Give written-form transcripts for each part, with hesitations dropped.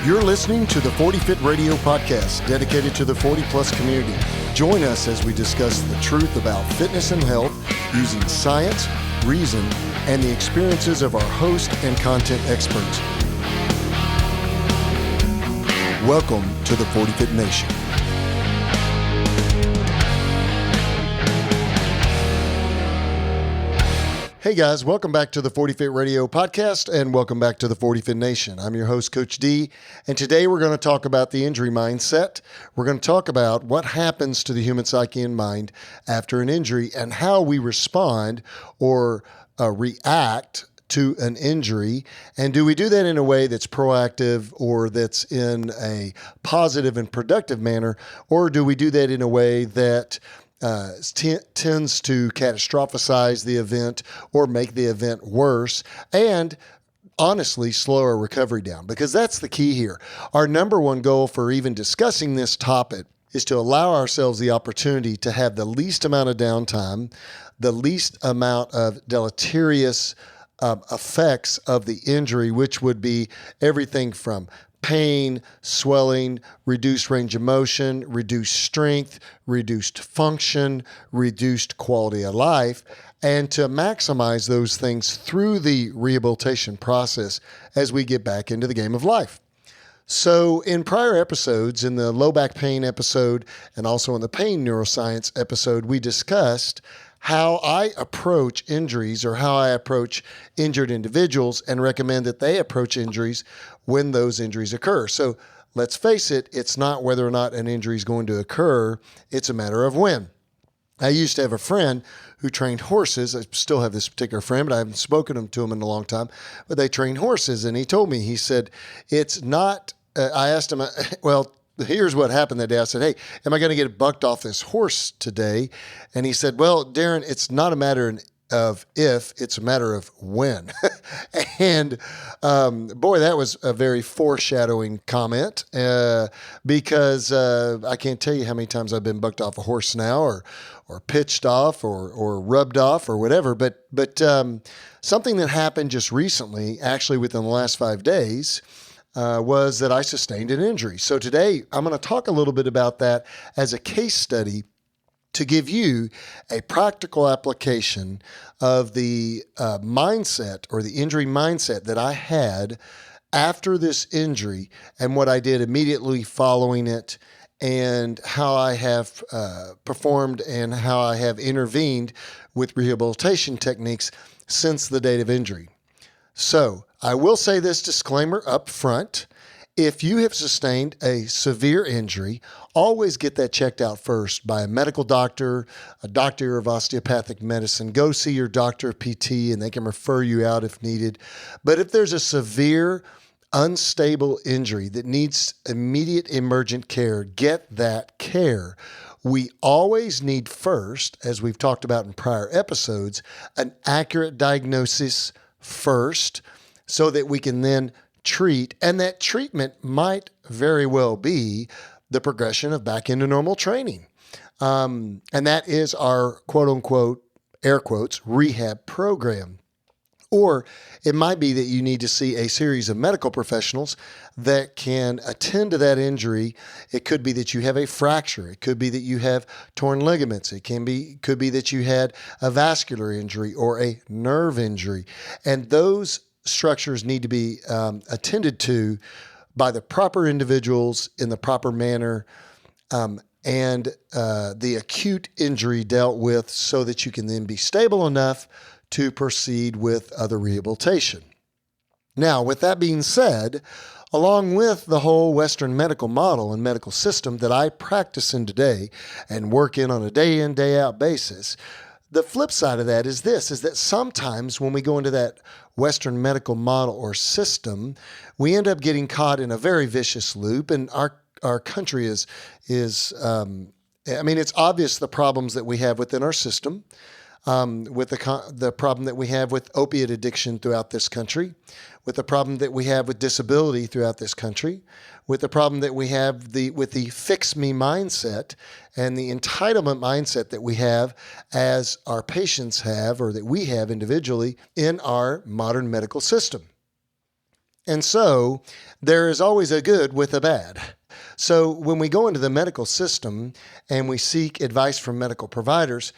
You're listening to the 40 Fit Radio podcast dedicated to the 40 plus community. Join us as we discuss the truth about fitness and health using science, reason, and the experiences of our host and content experts. Welcome to the 40 Fit Nation. Hey guys, welcome back to the 40 Fit Radio podcast and welcome back to the 40 Fit Nation. I'm your host, Coach D, and today we're going to talk about the injury mindset. We're going to talk about what happens to the human psyche and mind after an injury and how we respond or react to an injury. And do we do that in a way that's proactive or that's in a positive and productive manner, or do we do that in a way that tends to catastrophize the event or make the event worse and honestly slow our recovery down? Because that's the key here. Our number one goal for even discussing this topic is to allow ourselves the opportunity to have the least amount of downtime, the least amount of deleterious effects of the injury, which would be everything from pain, swelling, reduced range of motion, reduced strength, reduced function, reduced quality of life, and to maximize those things through the rehabilitation process as we get back into the game of life. So in prior episodes, in the low back pain episode and also in the pain neuroscience episode, we discussed how I approach injuries or how I approach injured individuals and recommend that they approach injuries when those injuries occur. So let's face it, it's not whether or not an injury is going to occur, it's a matter of when. I used to have a friend who trained horses. I still have this particular friend, but I haven't spoken to him in a long time, but they train horses. And he told me, he said, it's not, I asked him, well, here's what happened that day. I said, hey, am I going to get bucked off this horse today? And he said, well, Darin, it's not a matter of if, it's a matter of when. And boy, that was a very foreshadowing comment because I can't tell you how many times I've been bucked off a horse now or pitched off or rubbed off or whatever. But something that happened just recently, actually within the last 5 days, was that I sustained an injury. So today I'm going to talk a little bit about that as a case study to give you a practical application of the mindset or the injury mindset that I had after this injury and what I did immediately following it and how I have performed and how I have intervened with rehabilitation techniques since the date of injury. So I will say this disclaimer up front. If you have sustained a severe injury, always get that checked out first by a medical doctor, a doctor of osteopathic medicine. Go see your doctor of PT and they can refer you out if needed. But if there's a severe, unstable injury that needs immediate emergent care, get that care. We always need first, as we've talked about in prior episodes, an accurate diagnosis first so that we can then treat, and that treatment might very well be the progression of back into normal training. And that is our quote unquote, air quotes, rehab program. Or it might be that you need to see a series of medical professionals that can attend to that injury. It could be that you have a fracture. It could be that you have torn ligaments. It could be that you had a vascular injury or a nerve injury. And those structures need to be attended to by the proper individuals in the proper manner and the acute injury dealt with so that you can then be stable enough to proceed with other rehabilitation. Now, with that being said, along with the whole Western medical model and medical system that I practice in today and work in on a day in, day out basis, the flip side of that is this, is that sometimes when we go into that Western medical model or system, we end up getting caught in a very vicious loop. And our country is it's obvious the problems that we have within our system, with the problem that we have with opiate addiction throughout this country, with the problem that we have with disability throughout this country, with the problem that we have with the fix me mindset and the entitlement mindset that we have as our patients have or that we have individually in our modern medical system. And so there is always a good with a bad. So when we go into the medical system and we seek advice from medical providers,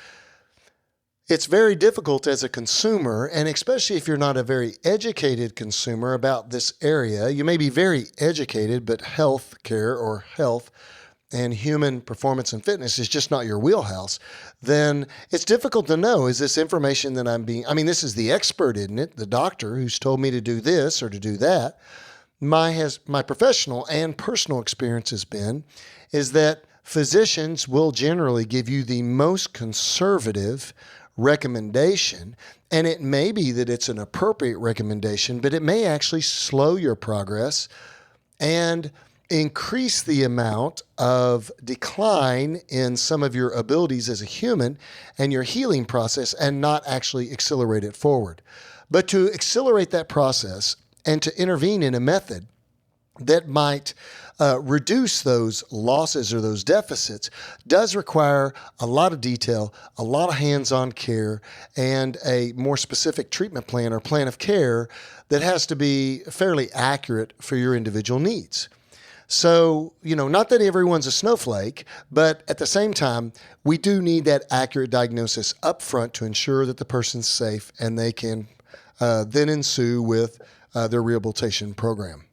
it's very difficult as a consumer, and especially if you're not a very educated consumer about this area. You may be very educated, but health care or health and human performance and fitness is just not your wheelhouse. Then it's difficult to know, is this information that this is the expert, isn't it? The doctor who's told me to do this or to do that. My professional and personal experience has been is that physicians will generally give you the most conservative recommendation, and it may be that it's an appropriate recommendation, but it may actually slow your progress and increase the amount of decline in some of your abilities as a human and your healing process, and not actually accelerate it forward. But to accelerate that process and to intervene in a method that might reduce those losses or those deficits does require a lot of detail, a lot of hands-on care, and a more specific treatment plan or plan of care that has to be fairly accurate for your individual needs. So, not that everyone's a snowflake, but at the same time, we do need that accurate diagnosis up front to ensure that the person's safe and they can then ensue with their rehabilitation program.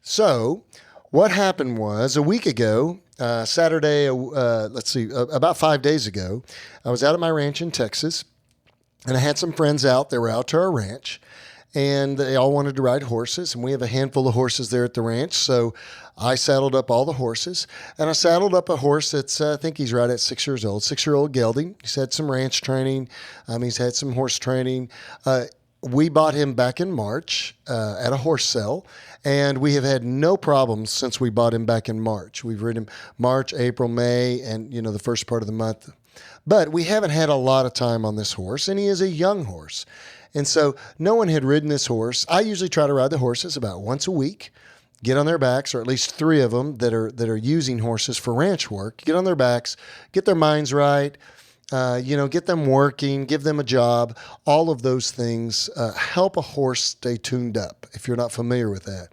So what happened was a week ago, Saturday, about 5 days ago, I was out at my ranch in Texas, and I had some friends out. They were out to our ranch, and they all wanted to ride horses, and we have a handful of horses there at the ranch. So I saddled up all the horses, and I saddled up a horse that's, I think he's right at 6 years old, 6-year-old gelding. He's had some ranch training. He's had some horse training. We bought him back in March at a horse sale, and we have had no problems since we bought him back in March. We've ridden him March, April, May, and the first part of the month. But we haven't had a lot of time on this horse, and he is a young horse. And so no one had ridden this horse. I usually try to ride the horses about once a week, get on their backs, or at least 3 of them that are using horses for ranch work, get on their backs, get their minds right, get them working, give them a job. All of those things help a horse stay tuned up, if you're not familiar with that.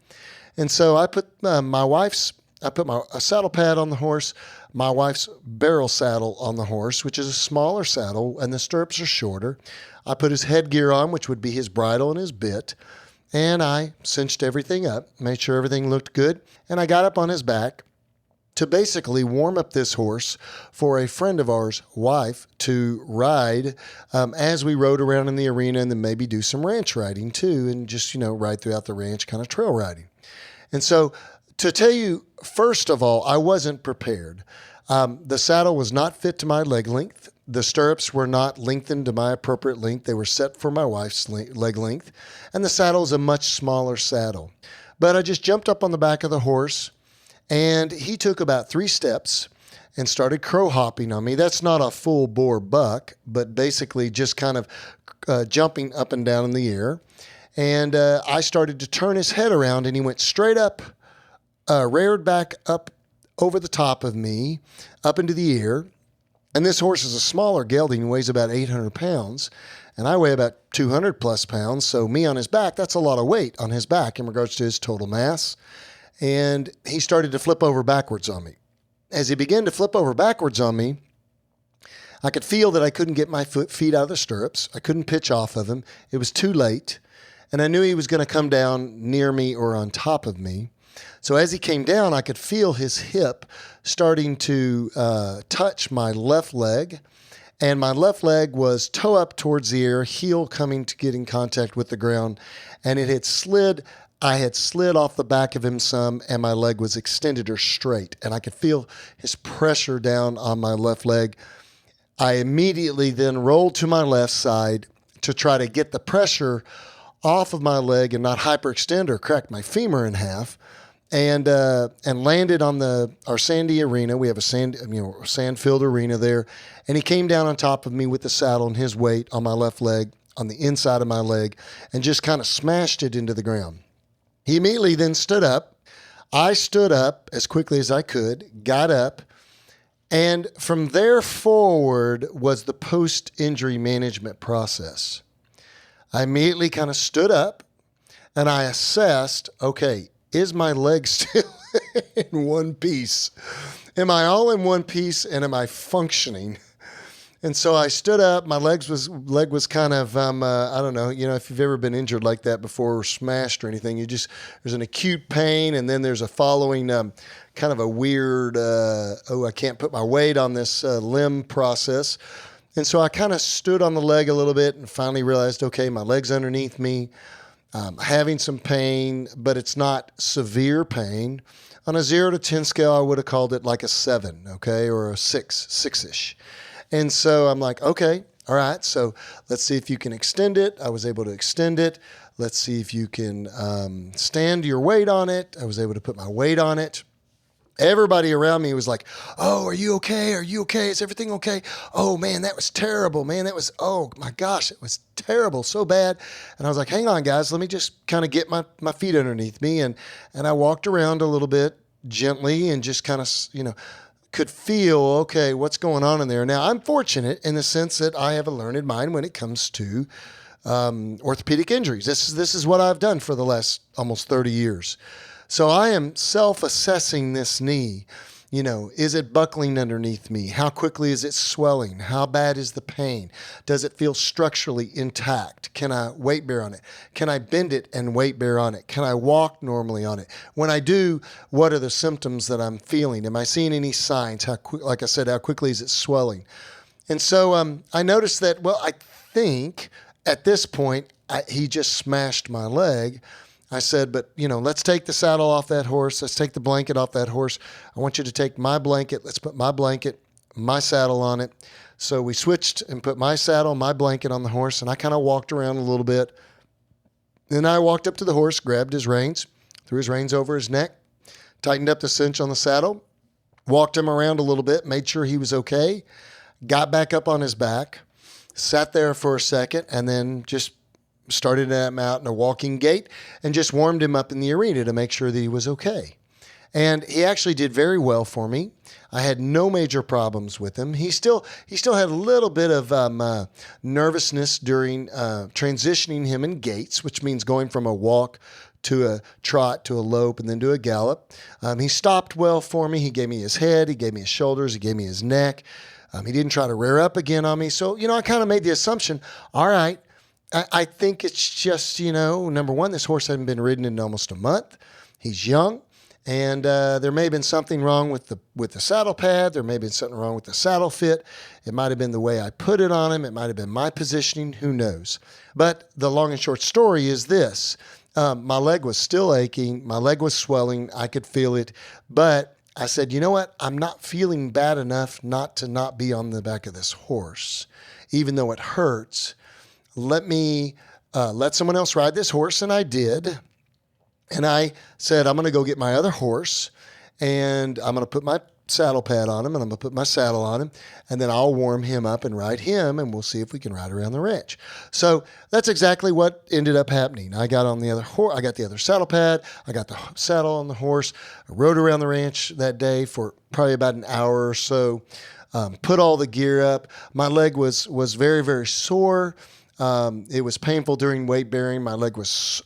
And so I put a saddle pad on the horse, my wife's barrel saddle on the horse, which is a smaller saddle, and the stirrups are shorter. I put his headgear on, which would be his bridle and his bit, and I cinched everything up, made sure everything looked good, and I got up on his back to basically warm up this horse for a friend of ours' wife to ride as we rode around in the arena, and then maybe do some ranch riding too, and just, ride throughout the ranch, kind of trail riding. And so to tell you, first of all, I wasn't prepared. The saddle was not fit to my leg length. The stirrups were not lengthened to my appropriate length. They were set for my wife's leg length. And the saddle is a much smaller saddle. But I just jumped up on the back of the horse, and he took about 3 steps and started crow hopping on me. That's not a full bore buck, but basically just kind of jumping up and down in the air. And I started to turn his head around, and he went straight up, reared back up over the top of me, up into the air. And this horse is a smaller gelding, weighs about 800 pounds, and I weigh about 200 plus pounds. So me on his back, that's a lot of weight on his back in regards to his total mass. And he started to flip over backwards on me. As he began to flip over backwards on me, I could feel that I couldn't get my feet out of the stirrups. I couldn't pitch off of him. It was too late. And I knew he was going to come down near me or on top of me. So as he came down, I could feel his hip starting to touch my left leg. And my left leg was toe up towards the air, heel coming to get in contact with the ground. And it had slid. I had slid off the back of him some, and my leg was extended or straight. And I could feel his pressure down on my left leg. I immediately then rolled to my left side to try to get the pressure off of my leg and not hyperextend or crack my femur in half. And landed on our sandy arena. We have a sand-filled arena there. And he came down on top of me with the saddle and his weight on my left leg, on the inside of my leg, and just kind of smashed it into the ground. He immediately then stood up. I stood up as quickly as I could, got up, and from there forward was the post-injury management process. I immediately kind of stood up, and I assessed, okay, is my leg still in one piece? Am I all in one piece, and am I functioning? And so I stood up. My leg was kind of I don't know. If you've ever been injured like that before or smashed or anything, there's an acute pain, and then there's a following kind of a weird I can't put my weight on this limb process. And so I kind of stood on the leg a little bit and finally realized, okay, my leg's underneath me. Having some pain, but it's not severe pain. On a 0 to 10 scale, I would have called it like a 7, okay, or a 6-ish. And so I'm like, okay, all right, so let's see if you can extend it. I was able to extend it. Let's see if you can stand your weight on it. I was able to put my weight on it. Everybody around me was like, oh, are you okay? Are you okay? Is everything okay? Oh, man, that was terrible. Man, oh, my gosh, it was terrible, so bad. And I was like, hang on, guys, let me just kind of get my feet underneath me. And I walked around a little bit gently and just kind of, could feel, okay, what's going on in there. Now, I'm fortunate in the sense that I have a learned mind when it comes to orthopedic injuries. This is what I've done for the last almost 30 years. So I am self-assessing this knee. Is it buckling underneath me? How quickly is it swelling? How bad is the pain? Does it feel structurally intact? Can I weight bear on it? Can I bend it and weight bear on it? Can I walk normally on it? When I do, what are the symptoms that I'm feeling? Am I seeing any signs? Like I said, how quickly is it swelling? And so I noticed that, I think at this point, he just smashed my leg. I said, but, let's take the saddle off that horse. Let's take the blanket off that horse. I want you to take my blanket. Let's put my blanket, my saddle on it. So we switched and put my saddle, my blanket on the horse, and I kind of walked around a little bit. Then I walked up to the horse, grabbed his reins, threw his reins over his neck, tightened up the cinch on the saddle, walked him around a little bit, made sure he was okay, got back up on his back, sat there for a second, and then just started him out in a walking gait and just warmed him up in the arena to make sure that he was okay. And he actually did very well for me. I had no major problems with him. He still had a little bit of nervousness during transitioning him in gaits, which means going from a walk to a trot to a lope and then to a gallop. He stopped well for me. He gave me his head. He gave me his shoulders. He gave me his neck. He didn't try to rear up again on me. So, I kind of made the assumption, all right, I think it's just, number one, this horse hadn't been ridden in almost a month. He's young, and there may have been something wrong with the saddle pad. There may have been something wrong with the saddle fit. It might have been the way I put it on him. It might have been my positioning. Who knows? But the long and short story is this. My leg was still aching. My leg was swelling. I could feel it. But I said, you know what? I'm not feeling bad enough not to be on the back of this horse, even though it hurts. Let me let someone else ride this horse. And I did. And I said, I'm going to go get my other horse and I'm going to put my saddle pad on him and I'm going to put my saddle on him and then I'll warm him up and ride him and we'll see if we can ride around the ranch. So that's exactly what ended up happening. I got on the other horse. I got the other saddle pad. I got the saddle on the horse. I rode around the ranch that day for probably about an hour or so. Put all the gear up. My leg was very, very sore. It was painful during weight bearing. My leg was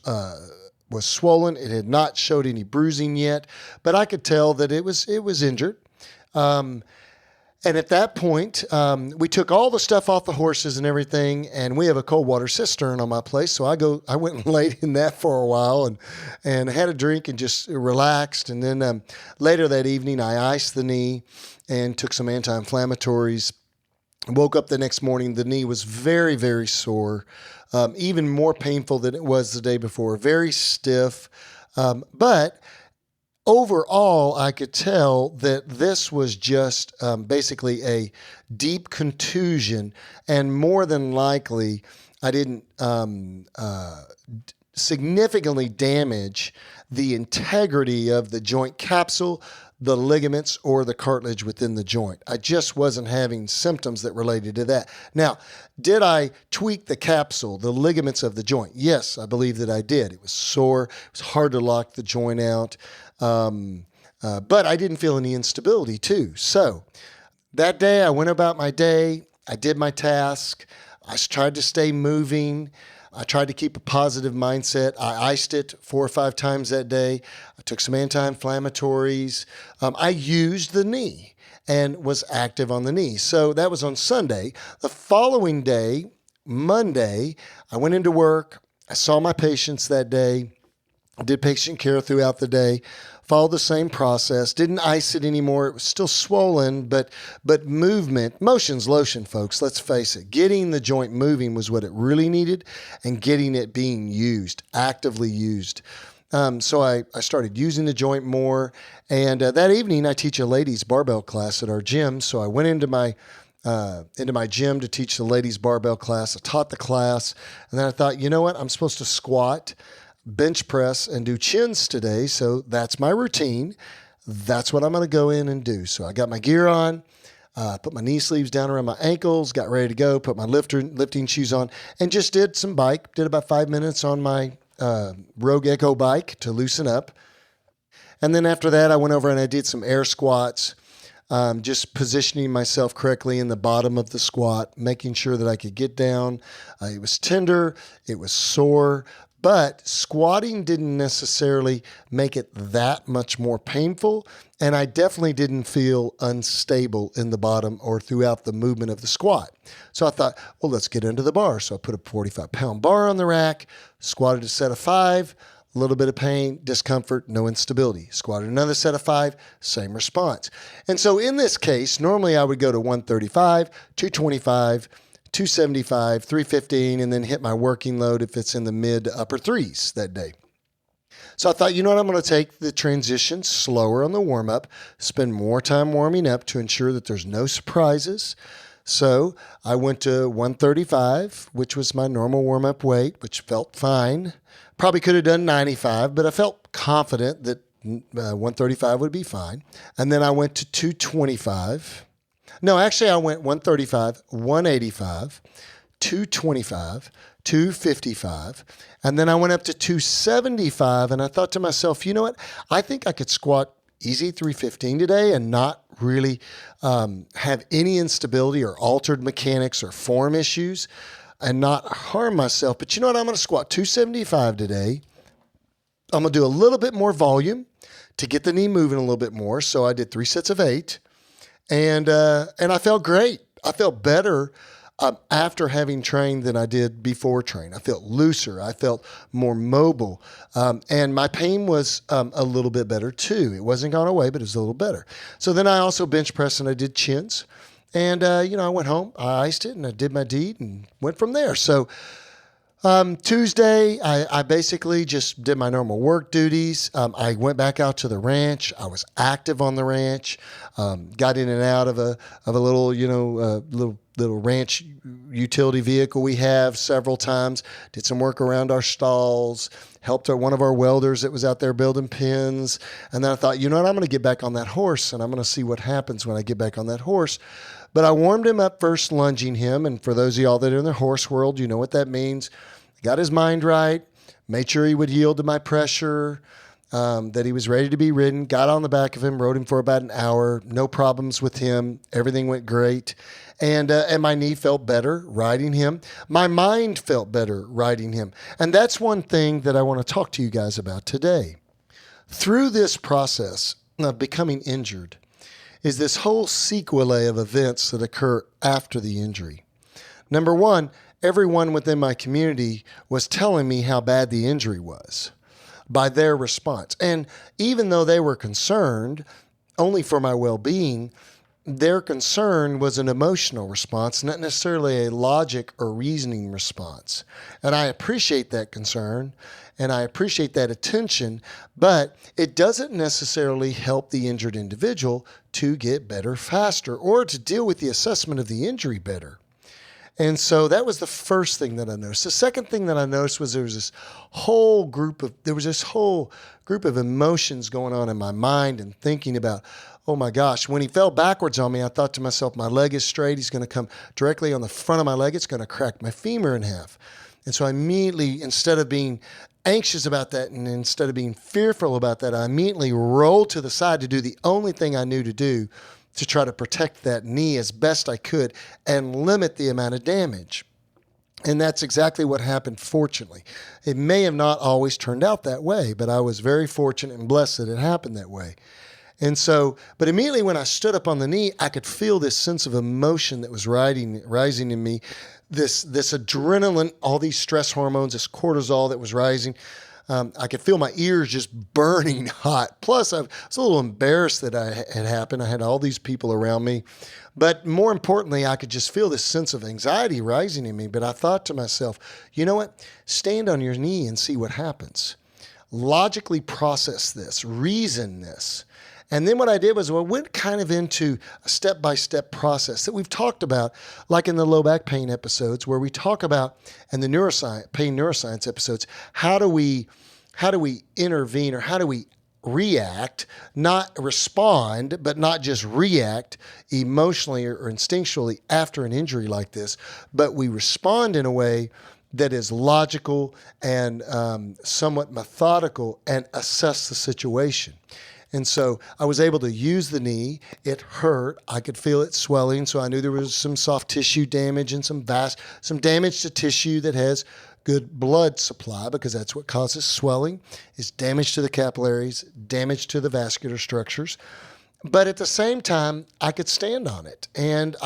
swollen. It had not showed any bruising yet, but I could tell that it was injured. And at that point, we took all the stuff off the horses and everything, and we have a cold water cistern on my place. So I went and laid in that for a while and had a drink and just relaxed. And then later that evening, I iced the knee and took some anti-inflammatories. Woke up the next morning, the knee was very, very sore, even more painful than it was the day before, very stiff. But overall, I could tell that this was just basically a deep contusion, and more than likely, I didn't significantly damage the integrity of the joint capsule, the ligaments, or the cartilage within the joint. I just wasn't having symptoms that related to that. Now, did I tweak the capsule, the ligaments of the joint? Yes, I believe that I did. It was sore. It was hard to lock the joint out. But I didn't feel any instability too. So that day I went about my day. I did my task. I tried to stay moving. I tried to keep a positive mindset. I iced it 4 or 5 times that day. I took some anti-inflammatories. I used the knee and was active on the knee. So that was on Sunday. The following day, Monday, I went into work. I saw my patients that day. I did patient care throughout the day, followed the same process, didn't ice it anymore. It was still swollen, but movement, motion's lotion, folks. Let's face it. Getting the joint moving was what it really needed, and getting it being used, actively used. So I started using the joint more. And that evening, I teach a ladies barbell class at our gym. So I went into my gym to teach the ladies barbell class. I taught the class, and then I thought, you know what? I'm supposed to squat, bench press, and do chins today. So that's my routine. That's what I'm going to go in and do. So I got my gear on, put my knee sleeves down around my ankles, got ready to go, put my lifting shoes on, and just did some bike. Did about 5 minutes on my Rogue Echo bike to loosen up. And then after that, I went over and I did some air squats, just positioning myself correctly in the bottom of the squat, making sure that I could get down. It was tender. It was sore. But squatting didn't necessarily make it that much more painful, and I definitely didn't feel unstable in the bottom or throughout the movement of the squat. So I thought, well, let's get into the bar. So I put a 45-pound bar on the rack, squatted a set of 5, a little bit of pain, discomfort, no instability. Squatted another set of 5, same response. And so in this case, normally I would go to 135, 225, 275, 315, and then hit my working load if it's in the mid to upper 3s that day. So I thought, you know what, I'm going to take the transition slower on the warm-up, spend more time warming up to ensure that there's no surprises. So I went to 135, which was my normal warm-up weight, which felt fine. Probably could have done 95, but I felt confident that 135 would be fine. And then I went to 225. No, actually, I went 135, 185, 225, 255, and then I went up to 275, and I thought to myself, you know what? I think I could squat easy 315 today and not really have any instability or altered mechanics or form issues and not harm myself. But you know what? I'm going to squat 275 today. I'm going to do a little bit more volume to get the knee moving a little bit more. So I did 3 sets of 8. And I felt great. I felt better after having trained than I did before training. I felt looser. I felt more mobile. And my pain was a little bit better too. It wasn't gone away, but it was a little better. So then I also bench pressed and I did chins. And, I went home, I iced it, and I did my deed and went from there. So Tuesday, I basically just did my normal work duties. I went back out to the ranch. I was active on the ranch. Got in and out of a little, little ranch utility vehicle we have several times. Did some work around our stalls. Helped one of our welders that was out there building pins. And then I thought, you know what? I'm going to get back on that horse, and I'm going to see what happens when I get back on that horse. But I warmed him up first, lunging him. And for those of y'all that are in the horse world, you know what that means. Got his mind right, made sure he would yield to my pressure, that he was ready to be ridden, got on the back of him, rode him for about an hour, no problems with him. Everything went great. And my knee felt better riding him. My mind felt better riding him. And that's one thing that I want to talk to you guys about today. Through this process of becoming injured is this whole sequelae of events that occur after the injury. Number one, everyone within my community was telling me how bad the injury was by their response. And even though they were concerned only for my well-being, their concern was an emotional response, not necessarily a logic or reasoning response. And I appreciate that concern and I appreciate that attention, but it doesn't necessarily help the injured individual to get better faster or to deal with the assessment of the injury better. And so that was the first thing that I noticed. The second thing that I noticed was there was this whole group of emotions going on in my mind and thinking about, oh my gosh, when he fell backwards on me, I thought to myself, my leg is straight. He's going to come directly on the front of my leg. It's going to crack my femur in half. And so I immediately, instead of being anxious about that and instead of being fearful about that, I immediately rolled to the side to do the only thing I knew to do to try to protect that knee as best I could and limit the amount of damage. And that's exactly what happened, fortunately. It may have not always turned out that way, but I was very fortunate and blessed that it happened that way. And so, but immediately when I stood up on the knee, I could feel this sense of emotion that was rising in me, this adrenaline, all these stress hormones, this cortisol that was rising. I could feel my ears just burning hot. Plus, I was a little embarrassed that it had happened. I had all these people around me. But more importantly, I could just feel this sense of anxiety rising in me. But I thought to myself, you know what? Stand on your knee and see what happens. Logically process this, reason this. And then what I did was I went kind of into a step-by-step process that we've talked about, like in the low back pain episodes, where we talk about, and the neuroscience episodes, how do we intervene, or how do we react, not respond, but not just react emotionally or instinctually after an injury like this, but we respond in a way that is logical and somewhat methodical and assess the situation. And so I was able to use the knee. It hurt. I could feel it swelling. So I knew there was some soft tissue damage and some damage to tissue that has good blood supply, because that's what causes swelling, is damage to the capillaries, damage to the vascular structures. But at the same time, I could stand on it. And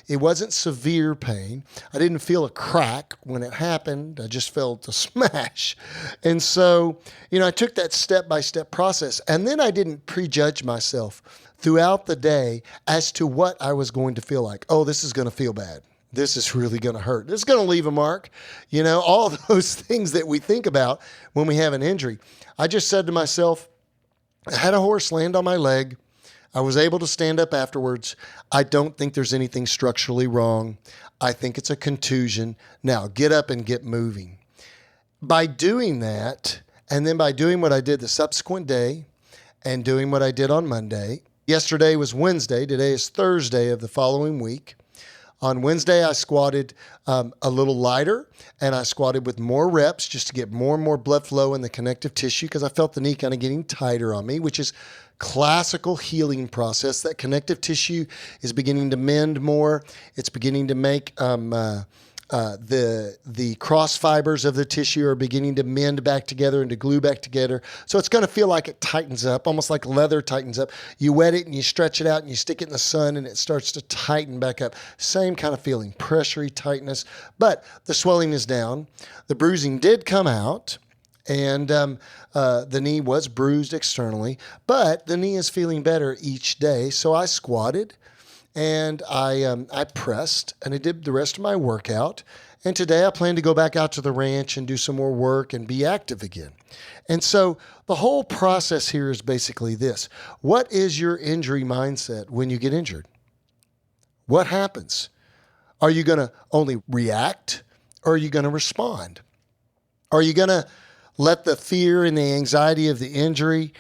it wasn't severe pain. I didn't feel a crack when it happened. I just felt a smash. And so, I took that step-by-step process. And then I didn't prejudge myself throughout the day as to what I was going to feel like. Oh, this is going to feel bad. This is really going to hurt. This is going to leave a mark. All those things that we think about when we have an injury. I just said to myself, I had a horse land on my leg. I was able to stand up afterwards. I don't think there's anything structurally wrong. I think it's a contusion. Now, get up and get moving. By doing that, and then by doing what I did the subsequent day and doing what I did on Monday, yesterday was Wednesday, today is Thursday of the following week. On Wednesday, I squatted a little lighter, and I squatted with more reps just to get more and more blood flow in the connective tissue, because I felt the knee kind of getting tighter on me, which is classical healing process. That connective tissue is beginning to mend more. It's beginning to make the cross fibers of the tissue are beginning to mend back together and to glue back together. So it's going to feel like it tightens up, almost like leather tightens up. You wet it and you stretch it out and you stick it in the sun and it starts to tighten back up. Same kind of feeling, pressury, tightness, but the swelling is down. The bruising did come out. And the knee was bruised externally, but the knee is feeling better each day. So I squatted and I pressed and I did the rest of my workout. And today I plan to go back out to the ranch and do some more work and be active again. And so the whole process here is basically this. What is your injury mindset when you get injured? What happens? Are you going to only react, or are you going to respond? Are you going to let the fear and the anxiety of the injury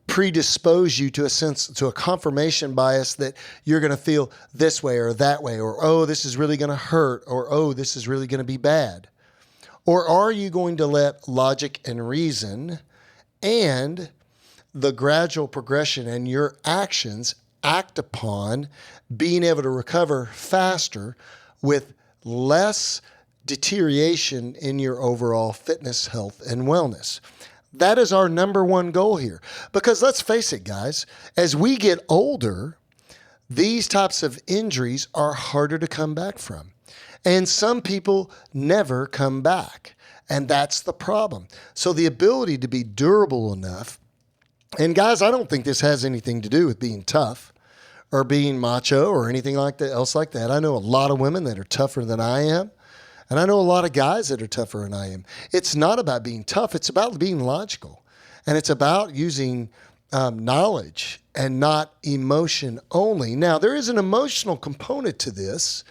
predispose you to a confirmation bias that you're going to feel this way or that way, or, oh, this is really going to hurt, or, oh, this is really going to be bad? Or are you going to let logic and reason and the gradual progression and your actions act upon being able to recover faster with less deterioration in your overall fitness, health, and wellness? That is our number one goal here. Because let's face it, guys, as we get older, these types of injuries are harder to come back from. And some people never come back. And that's the problem. So the ability to be durable enough, and guys, I don't think this has anything to do with being tough or being macho or anything else like that. I know a lot of women that are tougher than I am. And I know a lot of guys that are tougher than I am. It's not about being tough. It's about being logical. And it's about using knowledge and not emotion only. Now, there is an emotional component to this.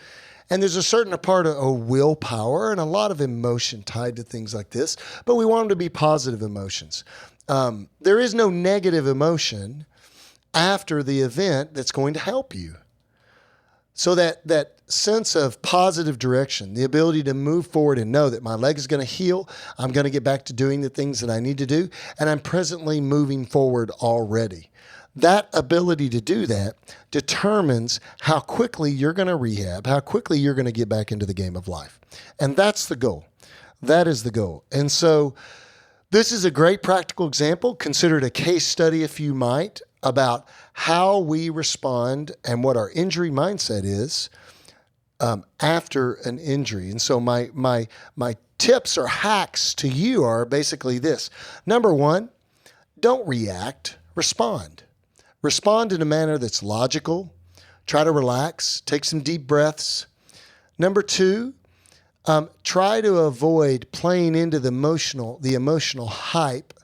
And there's a certain part of willpower and a lot of emotion tied to things like this. But we want them to be positive emotions. There is no negative emotion after the event that's going to help you. So that sense of positive direction, the ability to move forward and know that my leg is going to heal, I'm going to get back to doing the things that I need to do, and I'm presently moving forward already. That ability to do that determines how quickly you're going to rehab, how quickly you're going to get back into the game of life. And that's the goal. That is the goal. And so this is a great practical example, considered a case study if you might, about how we respond and what our injury mindset is after an injury. And so my tips or hacks to you are basically this. Number one, don't react, respond. Respond in a manner that's logical. Try to relax, take some deep breaths. Number two, try to avoid playing into the emotional hype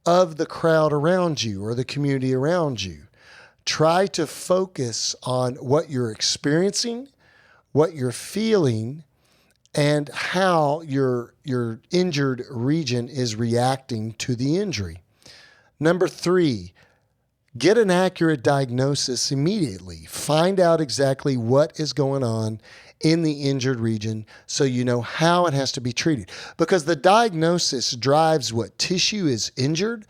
of the crowd around you or the community around you. Try to focus on what you're experiencing, what you're feeling, and how your injured region is reacting to the injury. Number three, get an accurate diagnosis immediately. Find out exactly what is going on in the injured region so you know how it has to be treated. Because the diagnosis drives what tissue is injured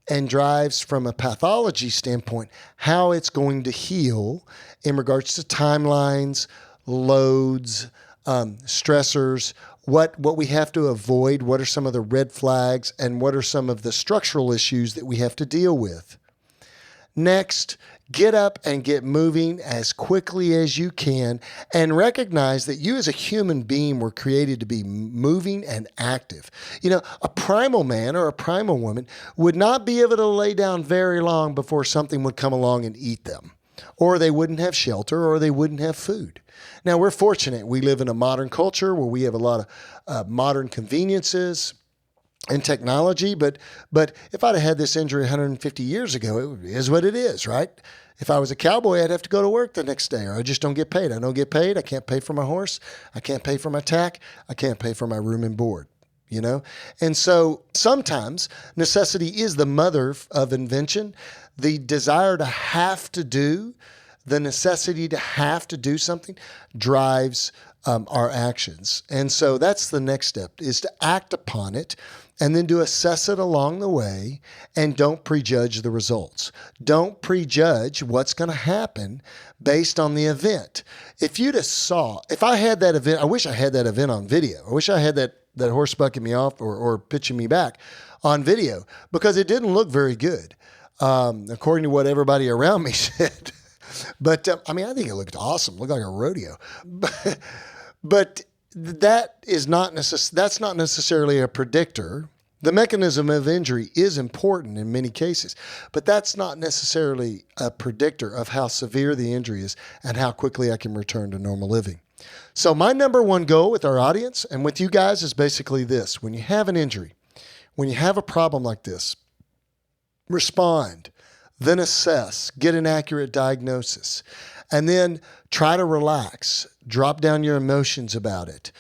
and drives, from a pathology standpoint, how it's going to heal in regards to timelines, loads, stressors, what we have to avoid, what are some of the red flags, and what are some of the structural issues that we have to deal with. Next, get up and get moving as quickly as you can, and recognize that you as a human being were created to be moving and active. You know, a primal man or a primal woman would not be able to lay down very long before something would come along and eat them, or they wouldn't have shelter, or they wouldn't have food. Now, we're fortunate. We live in a modern culture where we have a lot of modern conveniences and technology, but if I'd have had this injury 150 years ago, it is what it is, right? If I was a cowboy, I'd have to go to work the next day, or I just don't get paid. I don't get paid. I can't pay for my horse. I can't pay for my tack. I can't pay for my room and board, you know? And so sometimes necessity is the mother of invention. The desire to have to do, the necessity to have to do something drives our actions. And so that's the next step, is to act upon it and then to assess it along the way, and don't prejudge the results. Don't prejudge what's going to happen based on the event. If I had that event, I wish I had that event on video. I wish I had that horse bucking me off or pitching me back on video, because it didn't look very good, according to what everybody around me said. But I think it looked awesome. It looked like a rodeo. But that's not necessarily a predictor. The mechanism of injury is important in many cases, but that's not necessarily a predictor of how severe the injury is and how quickly I can return to normal living. So my number one goal with our audience and with you guys is basically this. When you have an injury, when you have a problem like this, respond, then assess, get an accurate diagnosis, and then try to relax, drop down your emotions about it.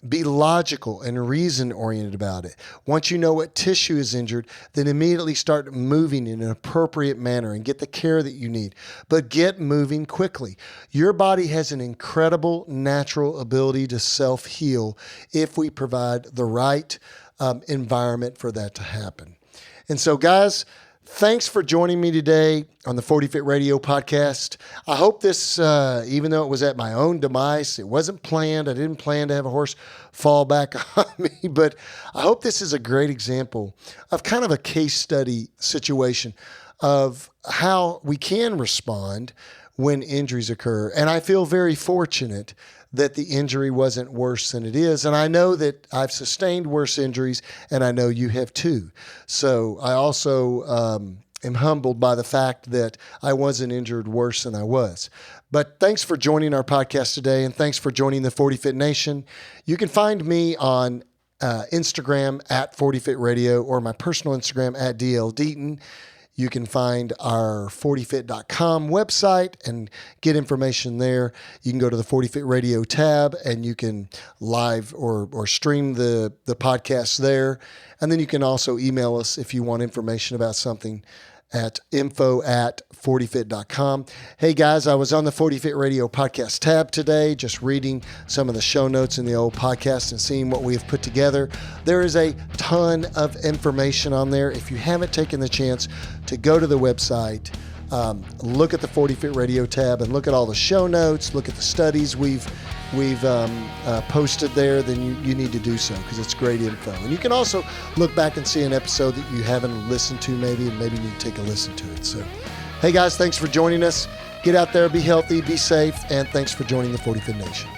Be logical and reason-oriented about it. Once you know what tissue is injured, then immediately start moving in an appropriate manner and get the care that you need. But get moving quickly. Your body has an incredible natural ability to self-heal if we provide the right environment for that to happen. And so, guys, thanks for joining me today on the 40 Fit Radio podcast. I hope this, even though it was at my own demise, it wasn't planned. I didn't plan to have a horse fall back on me, but I hope this is a great example of kind of a case study situation of how we can respond when injuries occur. And I feel very fortunate that the injury wasn't worse than it is. And I know that I've sustained worse injuries, and I know you have too. So I also am humbled by the fact that I wasn't injured worse than I was. But thanks for joining our podcast today, and thanks for joining the 40 Fit Nation. You can find me on Instagram at 40 Fit Radio, or my personal Instagram at Deaton. You can find our 40fit.com website and get information there. You can go to the 40 Fit Radio tab and you can live or stream the podcast there. And then you can also email us if you want information about something. at info@40fit.com. Hey guys, I was on the 40 Fit Radio podcast tab today, just reading some of the show notes in the old podcast and seeing what we have put together. There is a ton of information on there. If you haven't taken the chance to go to the website, look at the 40 Fit Radio tab and look at all the show notes, look at the studies we've posted there, then you need to do so because it's great info. And you can also look back and see an episode that you haven't listened to maybe, and maybe you need to take a listen to it. So, hey guys, thanks for joining us. Get out there, be healthy, be safe, and thanks for joining the 40 Fit Nation.